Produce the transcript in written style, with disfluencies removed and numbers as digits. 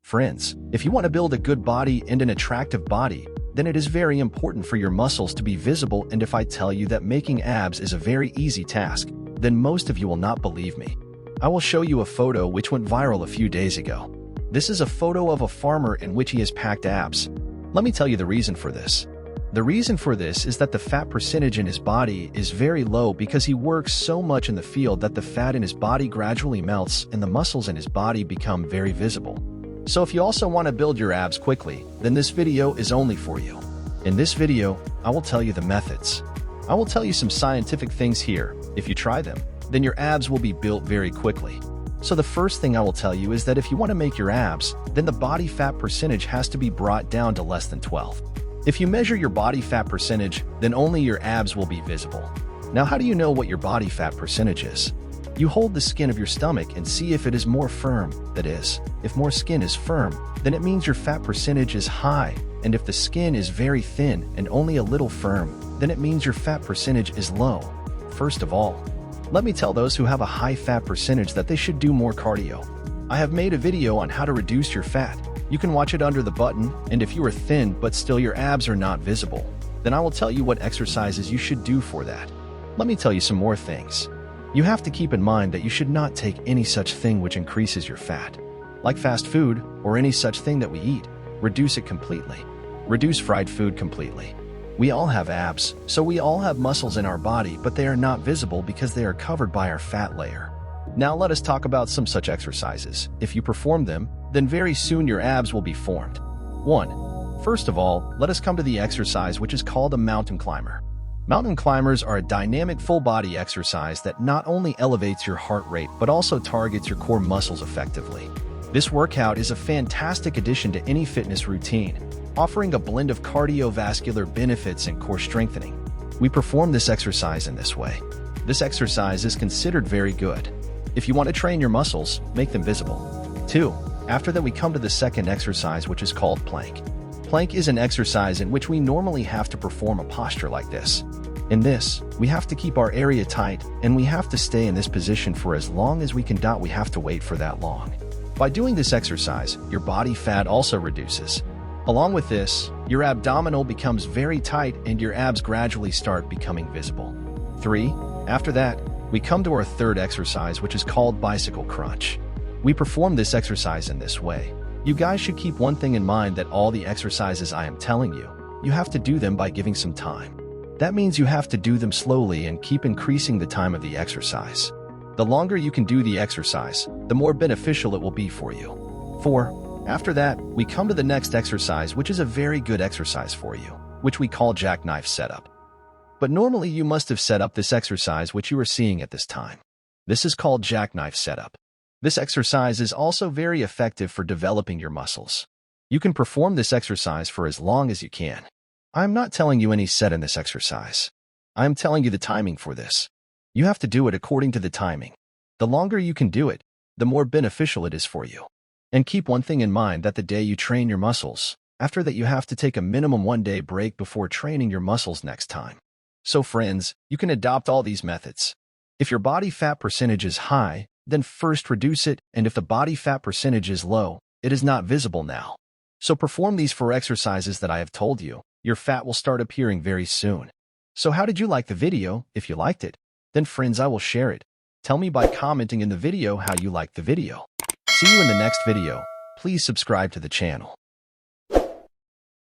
Friends, if you want to build a good body and an attractive body, then it is very important for your muscles to be visible, and if I tell you that making abs is a very easy task, then most of you will not believe me. I will show you a photo which went viral a few days ago. This is a photo of a farmer in which he has packed abs. Let me tell you the reason for this. The reason for this is that the fat percentage in his body is very low because he works so much in the field that the fat in his body gradually melts and the muscles in his body become very visible. So if you also want to build your abs quickly, then this video is only for you. In this video, I will tell you the methods. I will tell you some scientific things here. If you try them, then your abs will be built very quickly. So the first thing I will tell you is that if you want to make your abs, then the body fat percentage has to be brought down to less than 12. If you measure your body fat percentage, then only your abs will be visible. Now, how do you know what your body fat percentage is? You hold the skin of your stomach and see if it is more firm, that is, if more skin is firm, then it means your fat percentage is high, and if the skin is very thin and only a little firm, then it means your fat percentage is low. First of all, let me tell those who have a high fat percentage that they should do more cardio. I have made a video on how to reduce your fat. You can watch it under the button, and if you are thin but still your abs are not visible, then I will tell you what exercises you should do for that. Let me tell you some more things. You have to keep in mind that you should not take any such thing which increases your fat, like fast food or any such thing that we eat. Reduce it completely. Reduce fried food completely. We all have abs, so we all have muscles in our body, but they are not visible because they are covered by our fat layer. Now let us talk about some such exercises. If you perform them, then very soon your abs will be formed. 1. First of all, let us come to the exercise which is called a mountain climber. Mountain climbers are a dynamic full-body exercise that not only elevates your heart rate but also targets your core muscles effectively. This workout is a fantastic addition to any fitness routine, offering a blend of cardiovascular benefits and core strengthening. We perform this exercise in this way. This exercise is considered very good. If you want to train your muscles, make them visible. 2. After that, we come to the second exercise, which is called plank. Plank is an exercise in which we normally have to perform a posture like this. In this, we have to keep our area tight, and we have to stay in this position for as long as we can. We have to wait for that long. By doing this exercise, your body fat also reduces. Along with this, your abdominal becomes very tight and your abs gradually start becoming visible. 3. After that, we come to our third exercise, which is called bicycle crunch. We perform this exercise in this way. You guys should keep one thing in mind, that all the exercises I am telling you, you have to do them by giving some time. That means you have to do them slowly and keep increasing the time of the exercise. The longer you can do the exercise, the more beneficial it will be for you. 4. After that, we come to the next exercise, which is a very good exercise for you, which we call jackknife setup. But normally you must have set up this exercise which you are seeing at this time. This is called jackknife setup. This exercise is also very effective for developing your muscles. You can perform this exercise for as long as you can. I am not telling you any set in this exercise. I am telling you the timing for this. You have to do it according to the timing. The longer you can do it, the more beneficial it is for you. And keep one thing in mind, that the day you train your muscles, after that you have to take a minimum 1-day break before training your muscles next time. So friends, you can adopt all these methods. If your body fat percentage is high, then first reduce it, and if the body fat percentage is low, it is not visible now. So perform these 4 exercises that I have told you. Your fat will start appearing very soon. So how did you like the video? If you liked it, then friends, I will share it. Tell me by commenting in the video how you liked the video. See you in the next video. Please subscribe to the channel.